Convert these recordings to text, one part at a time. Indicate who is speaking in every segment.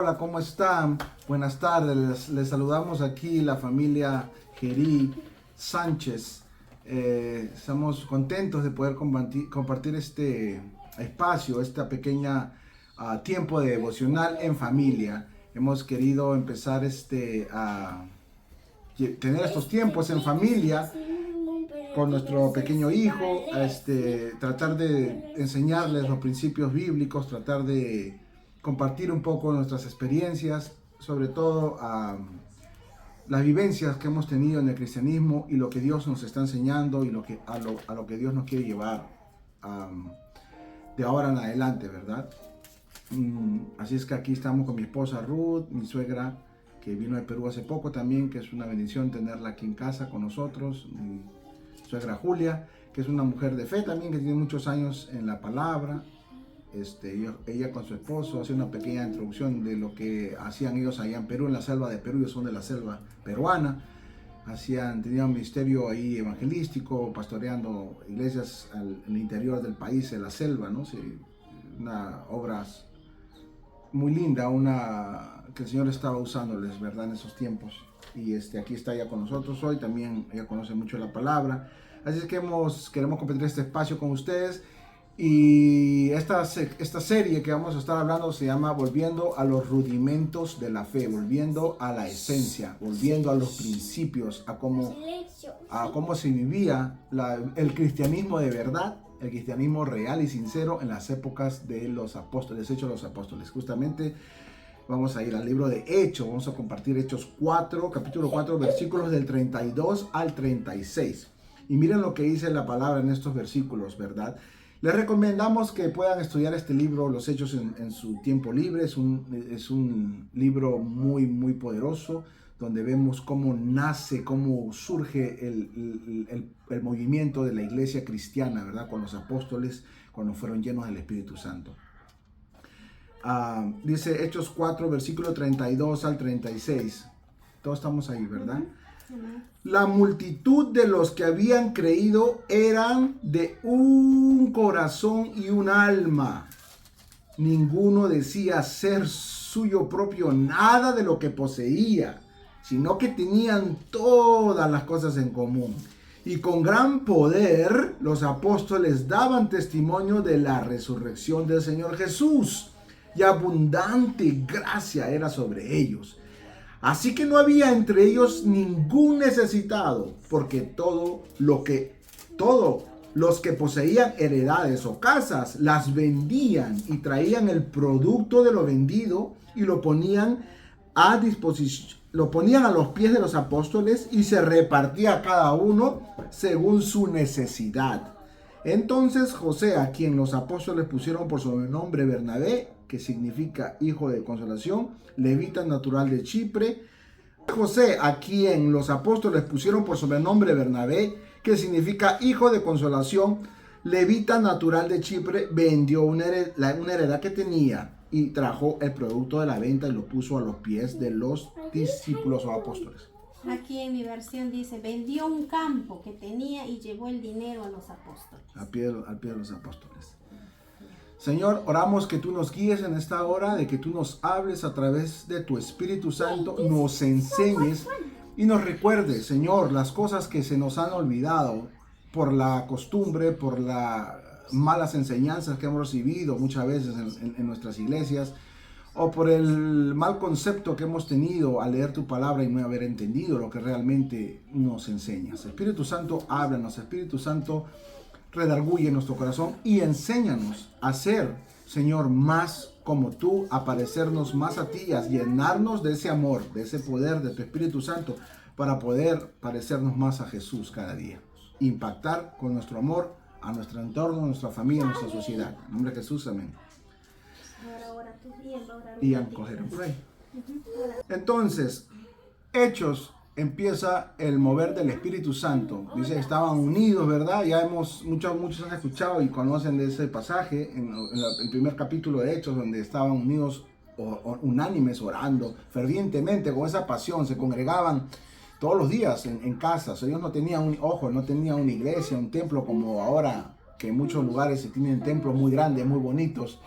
Speaker 1: Hola, ¿cómo están? Buenas tardes. Les saludamos aquí la familia Gerí Sánchez. Estamos contentos de poder compartir este espacio, esta pequeña tiempo de devocional en familia. Hemos querido empezar a tener estos tiempos en familia con nuestro pequeño hijo, tratar de enseñarles los principios bíblicos, tratar de compartir un poco nuestras experiencias, sobre todo las vivencias que hemos tenido en el cristianismo y lo que Dios nos está enseñando y a lo que Dios nos quiere llevar de ahora en adelante, ¿verdad? Así es que aquí estamos con mi esposa Ruth, mi suegra que vino de Perú hace poco también, que es una bendición tenerla aquí en casa con nosotros, mi suegra Julia, que es una mujer de fe también, que tiene muchos años en la palabra. Ella con su esposo hace una pequeña introducción de lo que hacían ellos allá en Perú, en la selva de Perú. Ellos son de la selva peruana. Tenían un ministerio ahí evangelístico, pastoreando iglesias en el interior del país, en la selva, ¿no? Sí, una obra muy linda, que el Señor estaba usándoles, ¿verdad? En esos tiempos. Y aquí está ella con nosotros hoy. También ella conoce mucho la palabra. Así es que queremos compartir este espacio con ustedes. Y esta serie que vamos a estar hablando se llama Volviendo a los rudimentos de la fe, volviendo a la esencia, volviendo a los principios, a cómo se vivía el cristianismo de verdad, el cristianismo real y sincero en las épocas de los apóstoles, Hechos de los Apóstoles. Justamente vamos a ir al libro de Hechos, vamos a compartir Hechos 4, capítulo 4, versículos del 32 al 36. Y miren lo que dice la palabra en estos versículos, ¿verdad? Les recomendamos que puedan estudiar este libro, Los Hechos, en su tiempo libre. Es un libro muy, muy poderoso, donde vemos cómo nace, cómo surge el movimiento de la iglesia cristiana, ¿verdad? Con los apóstoles, cuando fueron llenos del Espíritu Santo. Dice Hechos 4, versículo 32 al 36. Todos estamos ahí, ¿verdad? La multitud de los que habían creído eran de un corazón y un alma. Ninguno decía ser suyo propio nada de lo que poseía, sino que tenían todas las cosas en común. Y con gran poder los apóstoles daban testimonio de la resurrección del Señor Jesús, y abundante gracia era sobre ellos. Así que no había entre ellos ningún necesitado, porque todos los que poseían heredades o casas las vendían y traían el producto de lo vendido y lo ponían a disposición, lo ponían a los pies de los apóstoles, y se repartía a cada uno según su necesidad. Entonces José, a quien los apóstoles pusieron por sobrenombre Bernabé, que significa hijo de consolación, levita natural de Chipre. José, a quien los apóstoles pusieron por sobrenombre Bernabé, que significa hijo de consolación, levita natural de Chipre, vendió una heredad que tenía y trajo el producto de la venta y lo puso a los pies de los discípulos o apóstoles.
Speaker 2: Aquí en mi versión dice, vendió un campo que tenía y llevó el dinero a los apóstoles.
Speaker 1: Al pie de los apóstoles. Señor, oramos que tú nos guíes en esta hora, de que tú nos hables a través de tu Espíritu Santo, nos enseñes y nos recuerdes, Señor, las cosas que se nos han olvidado por la costumbre, por las malas enseñanzas que hemos recibido muchas veces en nuestras iglesias, o por el mal concepto que hemos tenido al leer tu palabra y no haber entendido lo que realmente nos enseñas. Espíritu Santo, háblanos. Espíritu Santo, redarguye nuestro corazón y enséñanos a ser, Señor, más como tú, a parecernos más a ti, a llenarnos de ese amor, de ese poder de tu Espíritu Santo, para poder parecernos más a Jesús cada día. Impactar con nuestro amor a nuestro entorno, a nuestra familia, a nuestra sociedad. En nombre de Jesús, amén. Y a coger en pray. Entonces, Hechos empieza el mover del Espíritu Santo. Dice que estaban unidos, ¿verdad? Ya muchos han escuchado y conocen de ese pasaje en el primer capítulo de Hechos, donde estaban unidos, unánimes, orando fervientemente, con esa pasión. Se congregaban todos los días en casas. Ellos no tenían no tenían una iglesia, un templo como ahora, que en muchos lugares se tienen templos muy grandes, muy bonitos,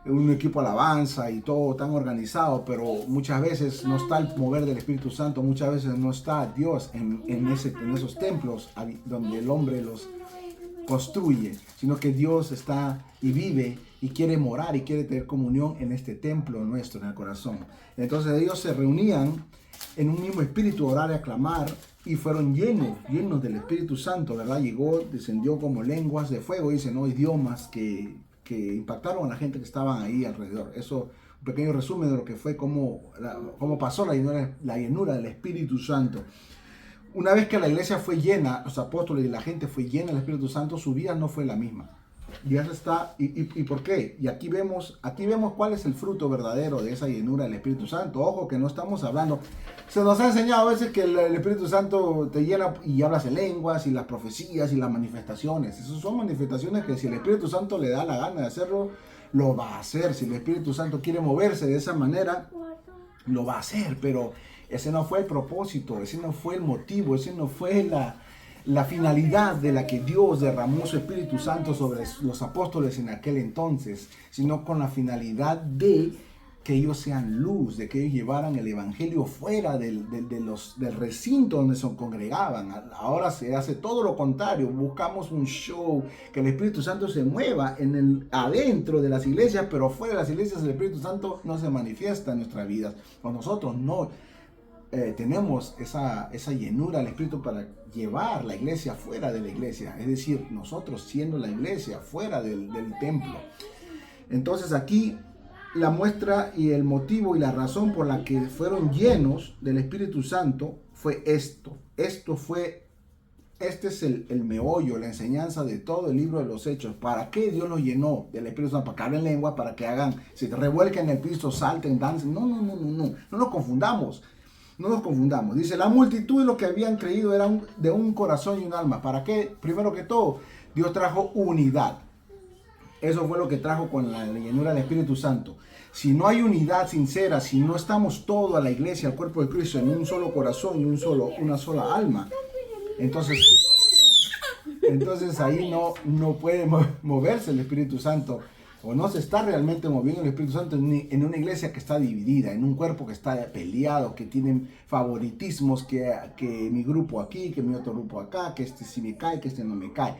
Speaker 1: un equipo de alabanza y todo tan organizado, pero muchas veces no está el mover del Espíritu Santo, muchas veces no está Dios en esos templos donde el hombre los construye, sino que Dios está y vive y quiere morar y quiere tener comunión en este templo nuestro, en el corazón. Entonces ellos se reunían en un mismo espíritu, orar y aclamar, y fueron llenos del Espíritu Santo, ¿verdad? Llegó, descendió como lenguas de fuego, dicen, ¿no? Idiomas que impactaron a la gente que estaban ahí alrededor. Eso, un pequeño resumen de lo que fue, cómo pasó la llenura del Espíritu Santo. Una vez que la iglesia fue llena, los apóstoles y la gente fue llena del Espíritu Santo, su vida no fue la misma. Y eso está, ¿y por qué? Y aquí vemos cuál es el fruto verdadero de esa llenura del Espíritu Santo. Ojo que no estamos hablando, se nos ha enseñado a veces que el Espíritu Santo te llena y hablas en lenguas y las profecías y las manifestaciones. Esas son manifestaciones que si el Espíritu Santo le da la gana de hacerlo, lo va a hacer. Si el Espíritu Santo quiere moverse de esa manera, lo va a hacer, pero ese no fue el propósito, ese no fue el motivo, ese no fue la finalidad de la que Dios derramó su Espíritu Santo sobre los apóstoles en aquel entonces, sino con la finalidad de que ellos sean luz, de que ellos llevaran el evangelio fuera del recinto donde se congregaban. Ahora se hace todo lo contrario, buscamos un show, que el Espíritu Santo se mueva adentro de las iglesias, pero fuera de las iglesias el Espíritu Santo no se manifiesta en nuestras vidas. Con nosotros no tenemos esa llenura del Espíritu para llevar la iglesia fuera de la iglesia, es decir, nosotros siendo la iglesia fuera del templo. Entonces aquí la muestra y el motivo y la razón por la que fueron llenos del Espíritu Santo fue esto. Este es el meollo, la enseñanza de todo el libro de los Hechos. ¿Para qué Dios los llenó del Espíritu Santo? Para que hablen lengua, para que se revuelquen en el piso, salten, dancen. No nos confundamos. No nos confundamos. Dice, la multitud de los que habían creído eran de un corazón y un alma. ¿Para qué? Primero que todo, Dios trajo unidad. Eso fue lo que trajo con la llenura del Espíritu Santo. Si no hay unidad sincera, si no estamos todos a la iglesia, al cuerpo de Cristo, en un solo corazón y una sola alma, entonces ahí no puede moverse el Espíritu Santo, o no se está realmente moviendo el Espíritu Santo en una iglesia que está dividida, en un cuerpo que está peleado, que tienen favoritismos, que mi grupo aquí, que mi otro grupo acá, que este sí me cae, que este no me cae.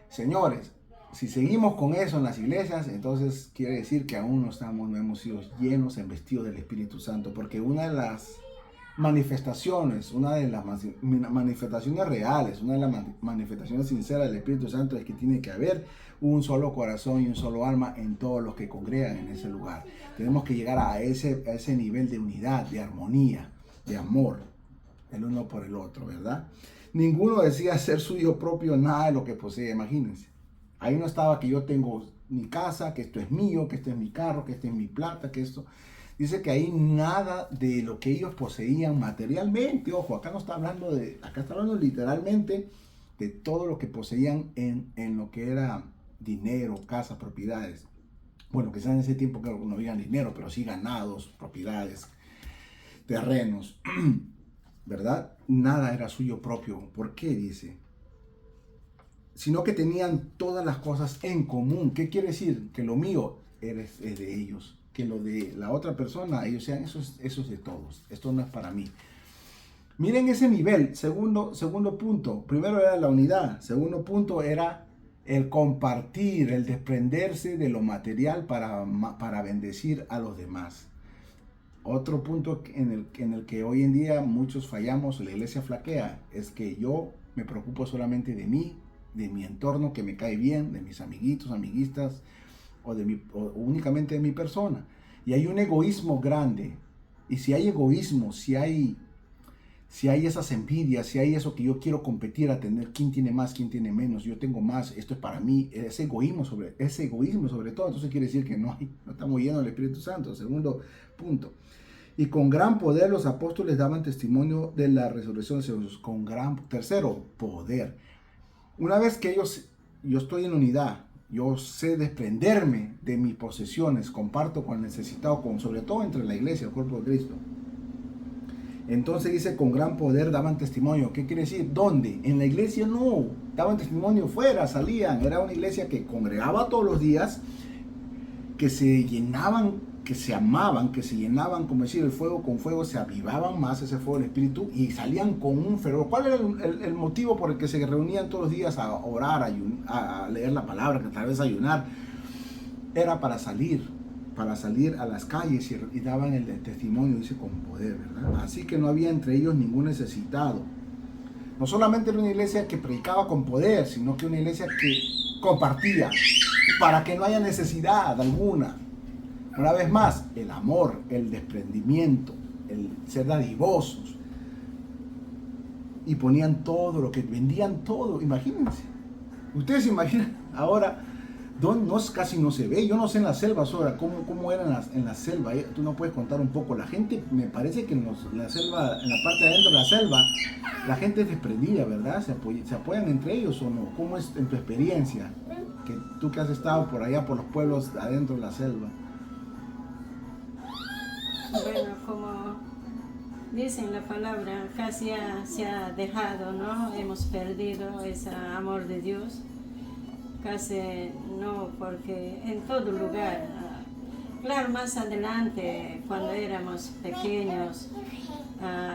Speaker 1: Señores, si seguimos con eso en las iglesias, entonces quiere decir que aún no hemos sido llenos, vestidos del Espíritu Santo, porque una de las manifestaciones reales, una de las manifestaciones sinceras del Espíritu Santo es que tiene que haber un solo corazón y un solo alma en todos los que congregan en ese lugar. Tenemos que llegar a ese nivel de unidad, de armonía, de amor, el uno por el otro, ¿verdad? Ninguno decía ser suyo propio nada de lo que posee, imagínense. Ahí no estaba que yo tengo mi casa, que esto es mío, que este es mi carro, que este es mi plata, que esto... Dice que ahí nada de lo que ellos poseían materialmente, ojo, acá está hablando literalmente de todo lo que poseían en lo que era dinero, casas, propiedades. Bueno, quizás en ese tiempo que no había dinero, pero sí ganados, propiedades, terrenos, ¿verdad? Nada era suyo propio. ¿Por qué? Dice. Sino que tenían todas las cosas en común. ¿Qué quiere decir? Que lo mío es de ellos. Que lo de la otra persona, ellos sean, eso es de todos. Esto no es para mí. Miren ese nivel. Segundo punto. Primero era la unidad. Segundo punto era el compartir, el desprenderse de lo material para bendecir a los demás. Otro punto en el que hoy en día muchos fallamos, la iglesia flaquea, es que yo me preocupo solamente de mí, de mi entorno que me cae bien, de mis amiguitos, amiguistas, o únicamente de mi persona. Y hay un egoísmo grande. Y si hay egoísmo, si hay esas envidias, si hay eso que yo quiero competir a tener, quién tiene más, quién tiene menos, yo tengo más, esto es para mí, ese egoísmo sobre todo, entonces quiere decir que no estamos llenos del Espíritu Santo. Segundo punto. Y con gran poder los apóstoles daban testimonio de la resurrección de Jesús. Tercero, poder. Una vez que yo estoy en unidad, yo sé desprenderme de mis posesiones, comparto con el necesitado, sobre todo entre la iglesia, el cuerpo de Cristo. Entonces dice, con gran poder daban testimonio. ¿Qué quiere decir? ¿Dónde? En la iglesia no, daban testimonio fuera, salían. Era una iglesia que congregaba todos los días, que se llenaban, que se amaban, que se llenaban, como decir, el fuego con fuego, se avivaban más ese fuego del Espíritu y salían con un fervor. ¿Cuál era el motivo por el que se reunían todos los días a orar, a leer la palabra, que tal vez ayunar? Era para salir a las calles y daban el testimonio, dice, con poder, ¿verdad? Así que no había entre ellos ningún necesitado. No solamente era una iglesia que predicaba con poder, sino que una iglesia que compartía para que no haya necesidad alguna. Una vez más, el amor, el desprendimiento, el ser dadivosos. Y ponían todo lo que vendían, todo. Imagínense. Ustedes se imaginan ahora, casi no se ve. Yo no sé en la selva ahora cómo era en la selva. Tú no puedes contar un poco. La gente, me parece que en la selva, en la parte de adentro de la selva, la gente es desprendida, ¿verdad? ¿Se apoyan entre ellos o no? ¿Cómo es en tu experiencia? Tú que has estado por allá, por los pueblos adentro de la selva.
Speaker 3: Bueno, como dicen la palabra, casi se ha dejado, ¿no? Hemos perdido ese amor de Dios. Casi no, porque en todo lugar, claro, más adelante, cuando éramos pequeños,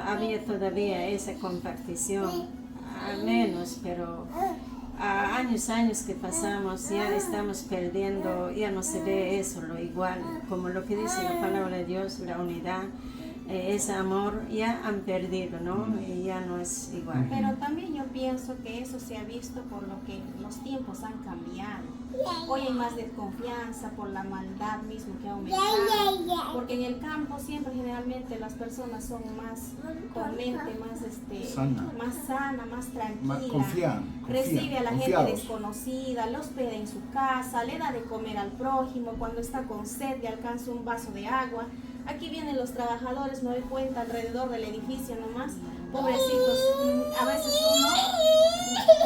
Speaker 3: había todavía esa compartición, al menos, pero a años que pasamos ya estamos perdiendo, ya no se ve eso lo igual, como lo que dice la palabra de Dios, la unidad, ese amor ya han perdido, ¿no? Y ya no es igual.
Speaker 2: Pero también yo pienso que eso se ha visto por lo que los tiempos han cambiado. Hoy hay más desconfianza por la maldad mismo que ha aumentado. Porque en el campo siempre generalmente las personas son más con mente más sana, más tranquila.
Speaker 1: Confían,
Speaker 2: recibe a la
Speaker 1: confiados.
Speaker 2: gente desconocida, los hospeda en su casa, le da de comer al prójimo, cuando está con sed le alcanza un vaso de agua. Aquí vienen los trabajadores, no doy cuenta, alrededor del edificio nomás, pobrecitos, a veces uno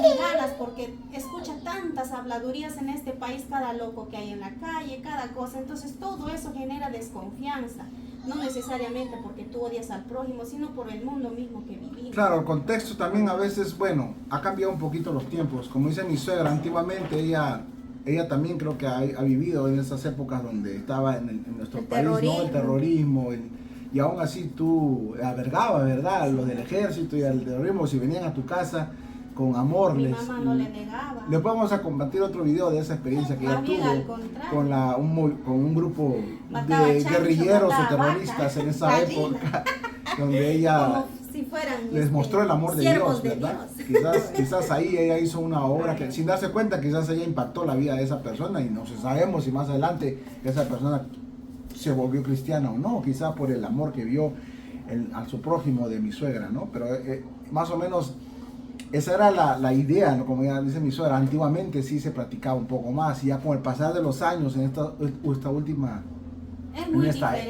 Speaker 2: ni ganas porque escucha tantas habladurías en este país, cada loco que hay en la calle, cada cosa, entonces todo eso genera desconfianza, no necesariamente porque tú odias al prójimo, sino por el mundo mismo que vivimos.
Speaker 1: Claro, el contexto también a veces, bueno, ha cambiado un poquito los tiempos, como dice mi suegra, antiguamente ella también creo que ha vivido en esas épocas donde estaba en nuestro país, ¿no? El terrorismo, y aún así tú albergabas, ¿verdad? Los del ejército y el terrorismo, si venían a tu casa con amor.
Speaker 2: Mi mamá no le negaba.
Speaker 1: Después vamos a compartir otro video de esa experiencia que ella tuvo con un grupo de guerrilleros o terroristas en esa época, donde ella les mostró el amor de Dios, ¿verdad? Quizás ahí ella hizo una obra que sin darse cuenta quizás ella impactó la vida de esa persona y no sabemos si más adelante esa persona se volvió cristiana o no, quizás por el amor que vio a su prójimo de mi suegra, ¿no? Pero más o menos esa era la idea, ¿no? Como ya dice mi suegra, antiguamente sí se practicaba un poco más y ya con el pasar de los años en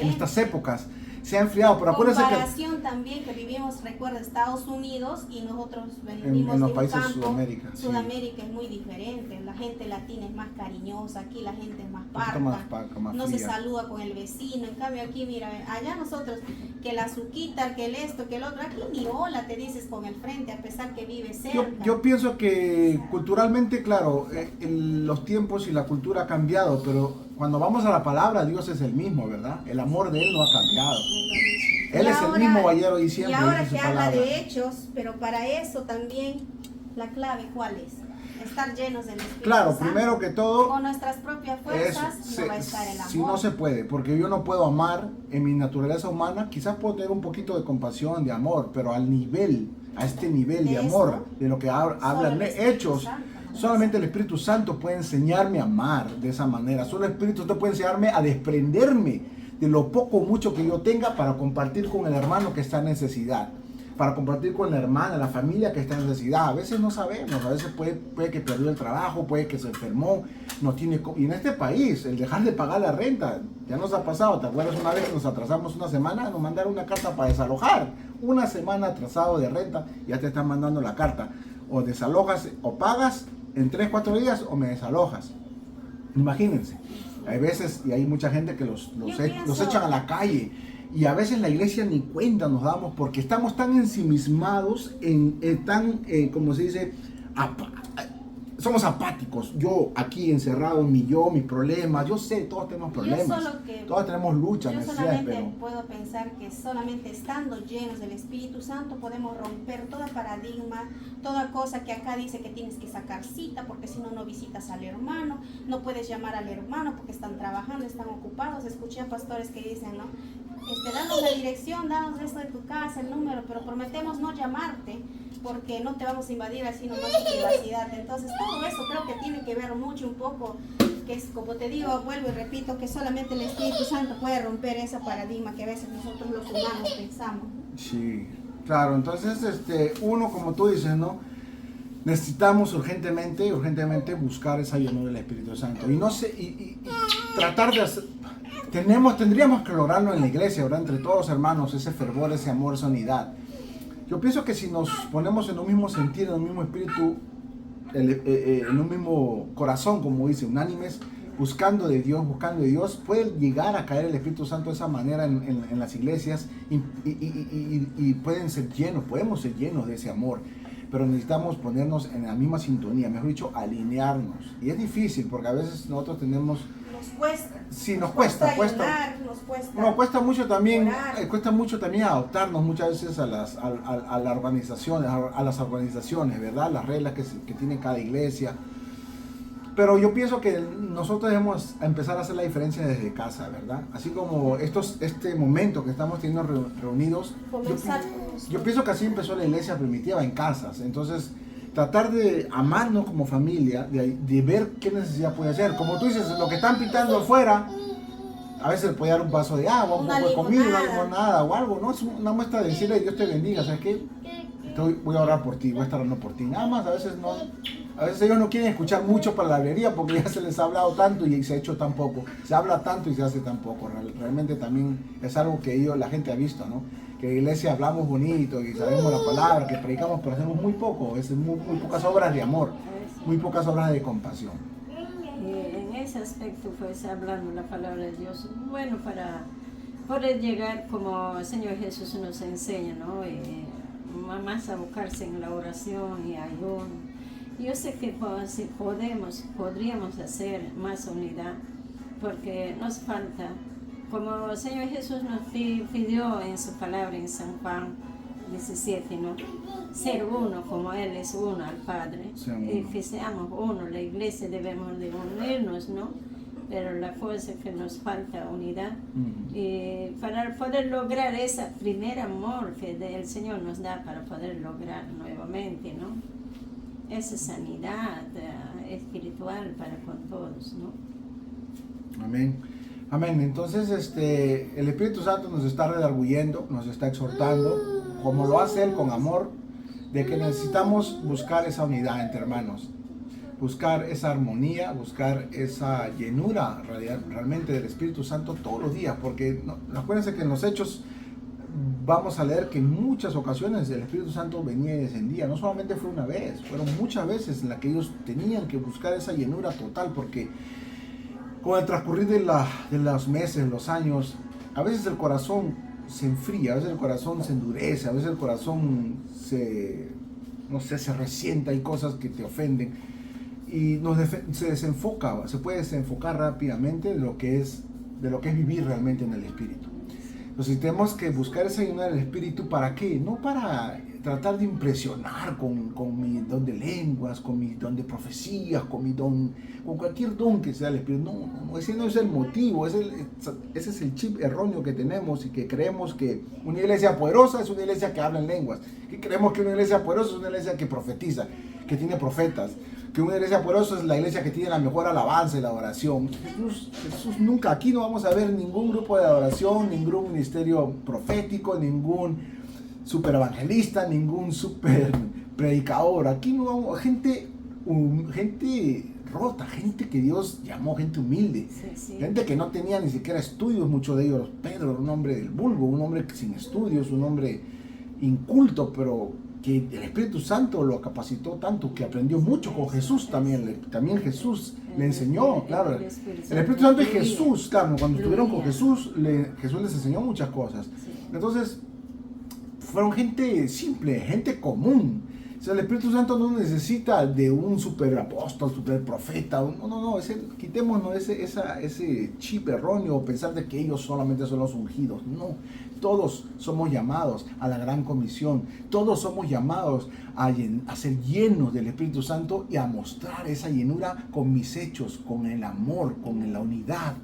Speaker 1: estas épocas se ha enfriado, pero acuérdense que
Speaker 2: comparación también que vivimos, recuerda, Estados Unidos y nosotros venimos
Speaker 1: en los
Speaker 2: de
Speaker 1: países
Speaker 2: un campo,
Speaker 1: Sudamérica,
Speaker 2: Sudamérica es muy diferente, la gente latina es más cariñosa, aquí la gente es más parca,
Speaker 1: más
Speaker 2: no
Speaker 1: fría.
Speaker 2: se saluda con el vecino, en cambio aquí mira, allá nosotros que la azuquita, que el esto, que el otro, aquí ni hola te dices con el frente a pesar que vives cerca.
Speaker 1: Yo pienso que culturalmente, claro, los tiempos y la cultura ha cambiado, pero cuando vamos a la palabra, Dios es el mismo, ¿verdad? El amor de Él no ha cambiado. Él es el mismo ayer y siempre.
Speaker 2: Y ahora
Speaker 1: dice
Speaker 2: que
Speaker 1: su
Speaker 2: habla
Speaker 1: palabra.
Speaker 2: de hechos, pero para eso también la clave, ¿cuál es? Estar llenos del Espíritu
Speaker 1: Claro,
Speaker 2: Santo.
Speaker 1: primero que todo,
Speaker 2: Con nuestras propias fuerzas no va a estar el amor.
Speaker 1: si no se puede, porque yo no puedo amar en mi naturaleza humana, quizás puedo tener un poquito de compasión, de amor, pero a este nivel de amor, de lo que hablan hechos, solamente el Espíritu Santo puede enseñarme a amar de esa manera. Solo el Espíritu Santo puede enseñarme a desprenderme de lo poco o mucho que yo tenga para compartir con el hermano que está en necesidad, para compartir con la hermana, la familia que está en necesidad. A veces no sabemos, a veces puede que perdió el trabajo, puede que se enfermó, no tiene... Y en este país, el dejar de pagar la renta, ya nos ha pasado. ¿Te acuerdas una vez que nos atrasamos una semana? Nos mandaron una carta para desalojar. Una semana atrasado de renta, ya te están mandando la carta. O desalojas, o pagas en 3-4 días, o me desalojas. Imagínense. Hay veces, y hay mucha gente que los echan a la calle. Y a veces la iglesia ni cuenta nos damos porque estamos tan ensimismados, como se dice, somos apáticos. Yo aquí encerrado en mis problemas, yo sé, todos tenemos problemas, todos tenemos luchas,
Speaker 2: yo
Speaker 1: necesidades,
Speaker 2: solamente
Speaker 1: pero
Speaker 2: puedo pensar que solamente estando llenos del Espíritu Santo podemos romper toda paradigma, toda cosa que acá dice que tienes que sacar cita porque si no, no visitas al hermano, no puedes llamar al hermano porque están trabajando, están ocupados. Escuché a pastores que dicen, ¿no? Danos la dirección, danos esto de tu casa, el número, pero prometemos no llamarte porque no te vamos a invadir así nomás tu privacidad. Entonces todo eso creo que tiene que ver mucho un poco, que es como te digo, vuelvo y repito, que solamente el Espíritu Santo puede romper ese paradigma que a veces nosotros los humanos pensamos.
Speaker 1: Sí, claro, entonces uno, como tú dices, ¿no? Necesitamos urgentemente buscar esa llenura del Espíritu Santo. Y no sé, y tratar de hacer, tendríamos que lograrlo en la iglesia, ¿verdad? Entre todos los hermanos, ese fervor, ese amor, esa unidad. Yo pienso que si nos ponemos en un mismo sentir, en un mismo espíritu, en un mismo corazón, como dice, unánimes, buscando de Dios, puede llegar a caer el Espíritu Santo de esa manera en las iglesias y podemos ser llenos de ese amor. Pero necesitamos ponernos en la misma sintonía, mejor dicho, alinearnos. Y es difícil porque a veces nosotros tenemos...
Speaker 2: Nos cuesta.
Speaker 1: Sí, nos cuesta.
Speaker 2: Ayudar, nos cuesta.
Speaker 1: No, cuesta mucho también,
Speaker 2: orar.
Speaker 1: Adaptarnos muchas veces a las organizaciones, ¿verdad? Las reglas que tiene cada iglesia. Pero yo pienso que nosotros debemos empezar a hacer la diferencia desde casa, ¿verdad? Así como este momento que estamos teniendo reunidos, yo pienso que así empezó la iglesia primitiva, en casas. Entonces, tratar de amarnos como familia, de ver qué necesidad puede hacer. Como tú dices, lo que están pitando afuera, a veces le puede dar un vaso de agua, un poco de comida, una limonada o algo, ¿no? Es una muestra de decirle, Dios te bendiga, ¿sabes qué? Voy a orar por ti, voy a estar orando por ti. Nada más, a veces ellos no quieren escuchar mucho palabrería porque ya se les ha hablado tanto y se ha hecho tan poco. Se habla tanto y se hace tan poco. Realmente también es algo que la gente ha visto, ¿no? Que en la iglesia hablamos bonito y sabemos la palabra, que predicamos, pero hacemos muy poco. Es muy pocas obras de amor, muy pocas obras de compasión.
Speaker 3: Y en ese aspecto, pues, hablando la palabra de Dios, bueno, para poder llegar como el Señor Jesús nos enseña, ¿no? Más abocarse en la oración y ayuno. Yo sé que si podríamos hacer más unidad, porque nos falta, como el Señor Jesús nos pidió en su palabra en San Juan 17, ¿no? Ser uno como Él es uno al Padre, y que seamos uno, la iglesia debemos de unirnos, ¿no? Pero la cosa es que nos falta unidad, y para poder lograr ese primer amor que el Señor nos da para poder lograr nuevamente, ¿no? Esa sanidad espiritual para con todos, ¿no?
Speaker 1: Amén. Amén. Entonces, el Espíritu Santo nos está redarguyendo, nos está exhortando, como lo hace Él con amor, de que necesitamos buscar esa unidad entre hermanos, buscar esa armonía, buscar esa llenura realmente del Espíritu Santo todos los días, porque acuérdense que en los Hechos vamos a leer que en muchas ocasiones el Espíritu Santo venía y descendía. No solamente fue una vez, fueron muchas veces en las que ellos tenían que buscar esa llenura total, porque con el transcurrir de los meses, los años, a veces el corazón se enfría, a veces el corazón se endurece, a veces el corazón se resienta, hay cosas que te ofenden y se desenfoca, se puede desenfocar rápidamente de lo que es vivir realmente en el Espíritu. Entonces tenemos que buscar esa ayuda del Espíritu. ¿Para qué? No para tratar de impresionar con mi don de lenguas, con mi don de profecías, con cualquier don que sea el Espíritu. No, ese no es el motivo, ese es el chip erróneo que tenemos y que creemos que una iglesia poderosa es una iglesia que habla en lenguas, que creemos que una iglesia poderosa es una iglesia que profetiza, que tiene profetas, que una iglesia poderosa es la iglesia que tiene la mejor alabanza y la adoración. Jesús nunca, aquí no vamos a ver ningún grupo de adoración, ningún ministerio profético, ningún super evangelista, ningún super predicador. Aquí no vamos, gente rota, gente que Dios llamó, gente humilde, gente que no tenía ni siquiera estudios, muchos de ellos. Pedro era un hombre del vulgo, un hombre sin estudios, un hombre inculto, pero que el Espíritu Santo lo capacitó tanto que aprendió mucho con Jesús también. También Jesús le enseñó, claro. El Espíritu Santo y Jesús, claro, cuando estuvieron con Jesús, Jesús les enseñó muchas cosas. Entonces, fueron gente simple, gente común, O sea, el Espíritu Santo no necesita de un super apóstol, super profeta. No, quitémonos ese chip erróneo o pensar de que ellos solamente son los ungidos. No, todos somos llamados a la gran comisión. Todos somos llamados a ser llenos del Espíritu Santo y a mostrar esa llenura con mis hechos, con el amor, con la unidad,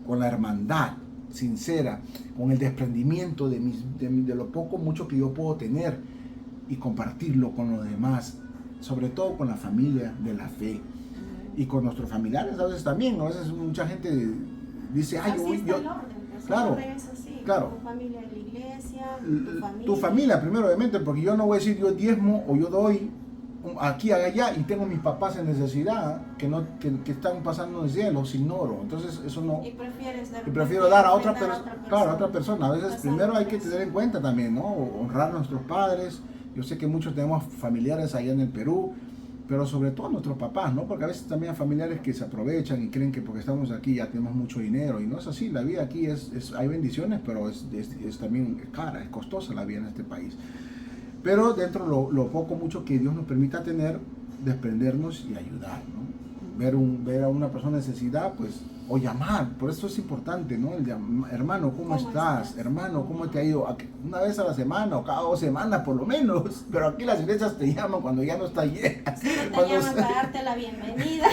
Speaker 1: con la hermandad sincera, con el desprendimiento de lo poco, mucho que yo puedo tener, y compartirlo con los demás, sobre todo con la familia de la fe y con nuestros familiares a veces también. A veces mucha gente dice, ay,
Speaker 2: así
Speaker 1: yo,
Speaker 2: está el orden, pues,
Speaker 1: claro,
Speaker 2: el orden es así,
Speaker 1: claro.
Speaker 2: Tu familia en la iglesia,
Speaker 1: Tu familia primero, obviamente, porque yo no voy a decir yo diezmo o yo doy aquí, allá, y tengo mis papás en necesidad que están pasando en el cielo, los ignoro. Entonces eso no.
Speaker 2: Y
Speaker 1: prefiero dar a otra persona. Claro, a otra persona. A veces
Speaker 2: Pasar
Speaker 1: primero hay que
Speaker 2: pues.
Speaker 1: tener en cuenta también, ¿no? Honrar a nuestros padres. Yo sé que muchos tenemos familiares allá en el Perú, pero sobre todo a nuestros papás, ¿no? Porque a veces también hay familiares que se aprovechan y creen que porque estamos aquí ya tenemos mucho dinero, y no es así. La vida aquí hay bendiciones, pero es también cara, es costosa la vida en este país. Pero dentro de lo poco, mucho que Dios nos permita tener, desprendernos y ayudar, ¿no? Ver a una persona en necesidad, pues, o llamar. Por eso es importante, ¿no? Hermano, ¿cómo estás? Hermano, ¿cómo te ha ido? Una vez a la semana o cada 2 semanas por lo menos. Pero aquí las iglesias te llaman cuando ya no está llena.
Speaker 2: Sí, te llaman para darte la bienvenida.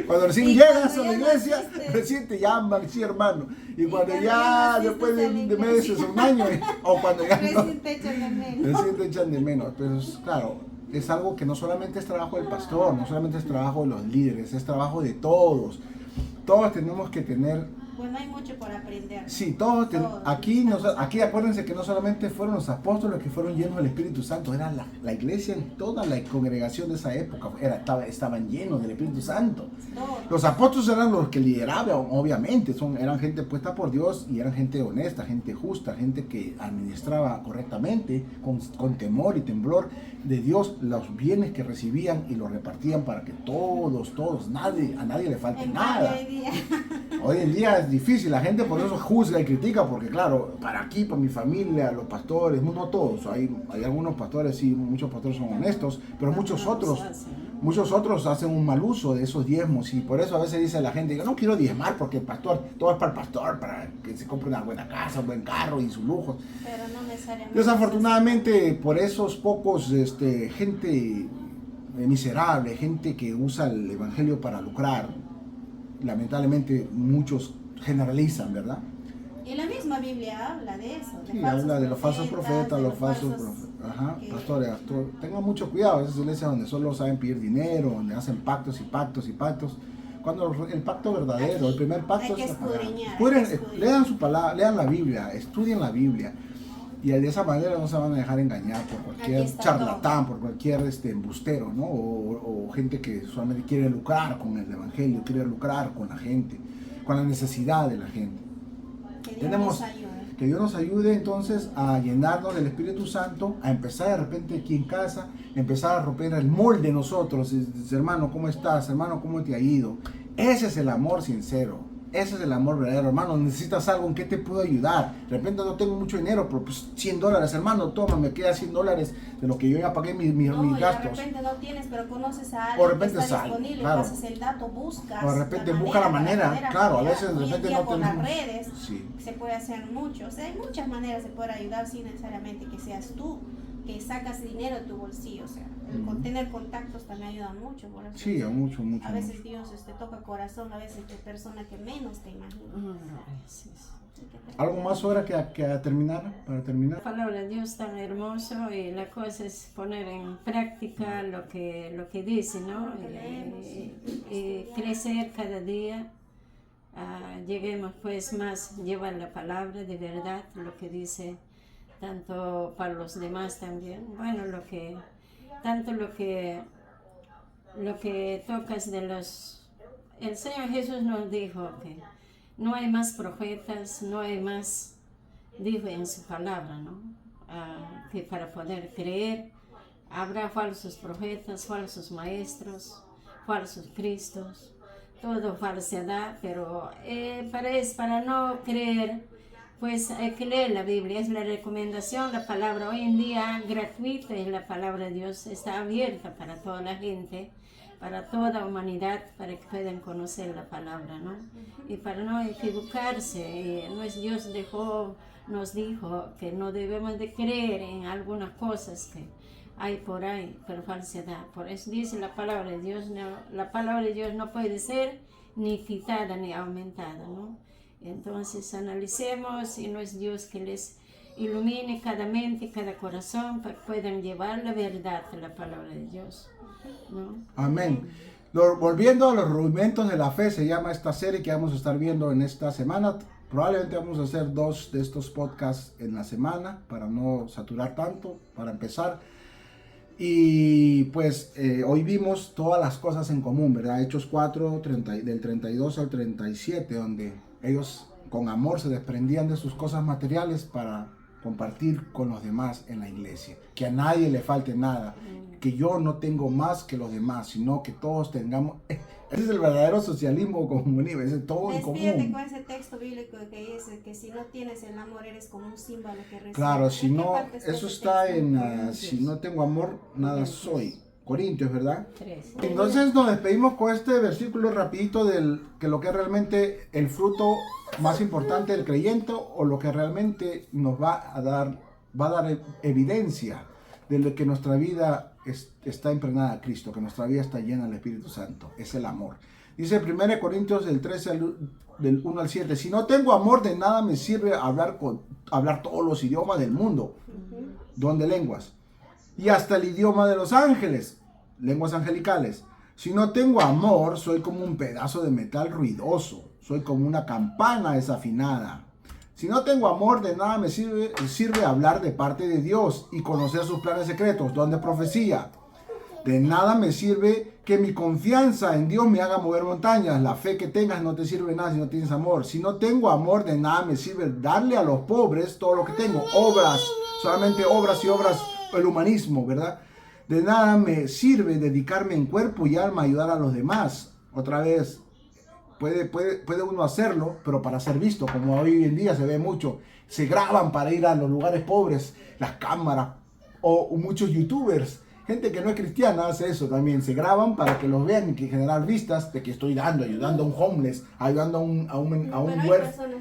Speaker 1: Cuando recién llegas a la iglesia, recién te llaman, sí, hermano. Y cuando ya después de meses, un año, o cuando ya no,
Speaker 2: Recién te echan de menos.
Speaker 1: recién te echan de menos. Pero claro, es algo que no solamente es trabajo del pastor, no solamente es trabajo de los líderes, es trabajo de todos. Todos tenemos que tener.
Speaker 2: Bueno, hay mucho por aprender.
Speaker 1: Sí, todos. Aquí acuérdense que no solamente fueron los apóstoles que fueron llenos del Espíritu Santo, era la iglesia, en toda la congregación de esa época estaban llenos del Espíritu Santo. Los apóstoles eran los que lideraban, obviamente, eran gente puesta por Dios y eran gente honesta, gente justa, gente que administraba correctamente, con temor y temblor de Dios, los bienes que recibían y los repartían para que todos, a nadie le falte nada. Hoy en día es difícil, la gente por eso juzga y critica, porque claro, para mi familia, los pastores, no todos, hay algunos pastores, sí, muchos pastores son honestos, pero muchos otros hacen un mal uso de esos diezmos, y por eso a veces dice la gente, yo no quiero diezmar porque el pastor, todo es para el pastor, para que se compre una buena casa, un buen carro y sus lujos.
Speaker 2: Pero no necesariamente.
Speaker 1: Desafortunadamente, por esos pocos, gente miserable, gente que usa el evangelio para lucrar, lamentablemente muchos generalizan, ¿verdad?
Speaker 2: Y la misma Biblia habla de eso.
Speaker 1: Sí, habla de los falsos profetas, los falsos pastores. Tengan mucho cuidado, esas iglesias donde solo saben pedir dinero, donde hacen pactos y pactos y pactos. Cuando el pacto verdadero, el primer pacto
Speaker 2: es escudriñar.
Speaker 1: Lean su palabra, lean la Biblia, estudien la Biblia. Y de esa manera no se van a dejar engañar por cualquier charlatán, por cualquier embustero, ¿no? O gente que solamente quiere lucrar con el evangelio, quiere lucrar con la gente, con la necesidad de la gente. Que Dios nos ayude entonces a llenarnos del Espíritu Santo, a empezar de repente aquí en casa, empezar a romper el molde de nosotros. Hermano, ¿cómo estás? Hermano, ¿cómo te ha ido? Ese es el amor sincero. Ese es el amor verdadero, hermano. Necesitas algo, ¿en qué te puedo ayudar? De repente no tengo mucho dinero, pero pues $100, hermano, toma, me queda $100 de lo que yo ya pagué mis gastos.
Speaker 2: De repente no tienes, pero conoces a alguien que está disponible,
Speaker 1: claro.
Speaker 2: Pasas el dato, buscas.
Speaker 1: O de repente busca la manera, claro, a veces de repente no
Speaker 2: con
Speaker 1: tenemos.
Speaker 2: las redes
Speaker 1: sí.
Speaker 2: Se puede hacer mucho, o sea, hay muchas maneras de poder ayudar sin necesariamente que seas tú que sacas dinero de tu bolsillo, o sea, tener contactos también ayuda mucho. Por eso,
Speaker 1: sí, mucho.
Speaker 2: A veces Dios toca corazón, a veces de persona que menos te imaginas.
Speaker 1: ¿Algo más ahora que terminar? Para terminar.
Speaker 3: La palabra de Dios tan hermoso, y la cosa es poner en práctica lo que dice, ¿no? Y crecer cada día. Lleguemos pues más, llevar la palabra de verdad, lo que dice, tanto para los demás también. Bueno, lo que tocas de los... El Señor Jesús nos dijo que no hay más profetas, no hay más, dijo en su palabra, ¿no? Que para poder creer habrá falsos profetas, falsos maestros, falsos cristos, todo falsedad, pero para no creer Pues hay que leer la Biblia, es la recomendación, la palabra hoy en día gratuita es la palabra de Dios, está abierta para toda la gente, para toda humanidad, para que puedan conocer la palabra, ¿no? Y para no equivocarse, Dios nos dijo que no debemos de creer en algunas cosas que hay por ahí, pero falsedad. Por eso dice la palabra de Dios, la palabra de Dios no puede ser ni quitada ni aumentada, ¿no? Entonces analicemos y no es Dios que les ilumine cada mente, cada corazón para que puedan llevar la verdad de la palabra de Dios, ¿no?
Speaker 1: Amén. Volviendo a los rudimentos de la fe, se llama esta serie que vamos a estar viendo en esta semana. Probablemente vamos a hacer 2 de estos podcasts en la semana para no saturar tanto, para empezar. Y pues hoy vimos todas las cosas en común, ¿verdad? Hechos 4, del 32 al 37, donde ellos con amor se desprendían de sus cosas materiales para compartir con los demás en la iglesia. Que a nadie le falte nada, que yo no tengo más que los demás, sino que todos tengamos... Ese es el verdadero socialismo comunista, es todo en común.
Speaker 2: Despídete con ese texto bíblico que dice que si no tienes el amor eres como un símbolo que recibe.
Speaker 1: Claro, si no,
Speaker 2: eso
Speaker 1: eso está en si no tengo amor, nada soy. Corintios, ¿verdad?
Speaker 3: 3.
Speaker 1: Entonces nos despedimos con este versículo rapidito que lo que es realmente el fruto más importante del creyente o lo que realmente nos va a dar evidencia de lo que nuestra vida está impregnada a Cristo, que nuestra vida está llena del Espíritu Santo, es el amor. Dice 1 Corintios del 13 del 1 al 7, si no tengo amor de nada me sirve hablar todos los idiomas del mundo, don de lenguas, y hasta el idioma de los ángeles, lenguas angelicales. Si no tengo amor, soy como un pedazo de metal ruidoso, soy como una campana desafinada. Si no tengo amor, de nada me sirve hablar de parte de Dios y conocer sus planes secretos, don de profecía. De nada me sirve que mi confianza en Dios me haga mover montañas. La fe que tengas no te sirve de nada si no tienes amor. Si no tengo amor, de nada me sirve darle a los pobres todo lo que tengo. Obras, solamente obras y obras, el humanismo, ¿verdad? De nada me sirve dedicarme en cuerpo y alma a ayudar a los demás. Otra vez, puede uno hacerlo, pero para ser visto, como hoy en día se ve mucho. Se graban para ir a los lugares pobres, las cámaras, o muchos youtubers. Gente que no es cristiana hace eso también. Se graban para que los vean y que generar vistas de que estoy ayudando a un homeless, ayudando a un huérfano.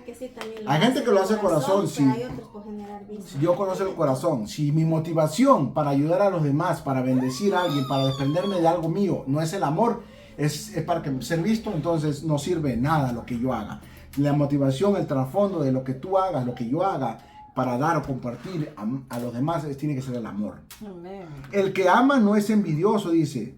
Speaker 1: Hay gente que lo hace de corazón, sí.
Speaker 2: Hay otros por generar vistas.
Speaker 1: Si yo conozco el corazón, si mi motivación para ayudar a los demás, para bendecir a alguien, para desprenderme de algo mío, no es el amor, es para que ser visto, entonces no sirve nada lo que yo haga. La motivación, el trasfondo de lo que tú hagas, lo que yo haga, para dar o compartir a los demás, tiene que ser el amor. Amén. El que ama no es envidioso, dice.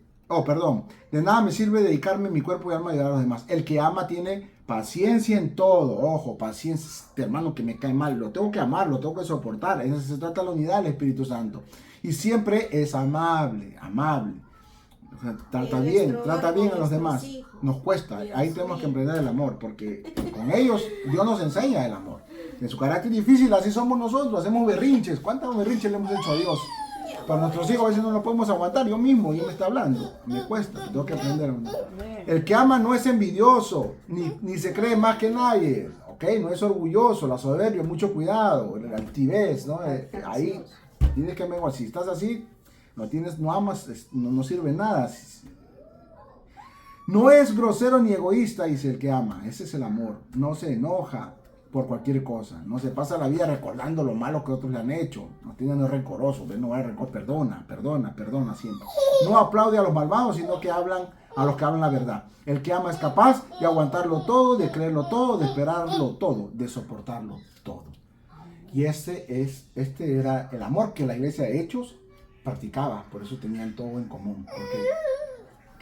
Speaker 1: De nada me sirve dedicarme mi cuerpo y alma a ayudar a los demás. El que ama tiene paciencia en todo. Ojo, paciencia, este hermano que me cae mal, lo tengo que amar, lo tengo que soportar. Eso se trata de la unidad del Espíritu Santo. Y siempre es amable. O sea, trata bien a los demás. Nos cuesta, ahí tenemos que emprender el amor, porque con ellos Dios nos enseña el amor. En su carácter difícil, así somos nosotros, hacemos berrinches. ¿Cuántos berrinches le hemos hecho a Dios? Para nuestros hijos a veces no lo podemos aguantar, yo mismo, y Él me está hablando. Me cuesta, tengo que aprender. El que ama no es envidioso, ni se cree más que nadie, ¿ok? No es orgulloso, la soberbia, mucho cuidado, la altivez, ¿no? Ahí tienes que mejorar. Si estás así, no amas, no sirve nada. No es grosero ni egoísta, dice el que ama. Ese es el amor. No se enoja por cualquier cosa. No se pasa la vida recordando lo malo que otros le han hecho. No tiene rencoroso. No hay rencor. Perdona siempre. No aplaude a los malvados, sino que hablan a los que hablan la verdad. El que ama es capaz de aguantarlo todo, de creerlo todo, de esperarlo todo, de soportarlo todo. Y este era el amor que la iglesia de Hechos practicaba. Por eso tenían todo en común. Porque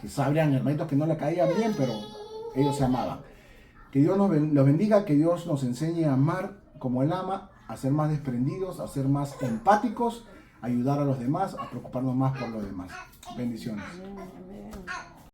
Speaker 1: quizás habrían hermanitos que no le caían bien, pero ellos se amaban. Que Dios los bendiga, que Dios nos enseñe a amar como Él ama, a ser más desprendidos, a ser más empáticos, a ayudar a los demás, a preocuparnos más por los demás. Bendiciones.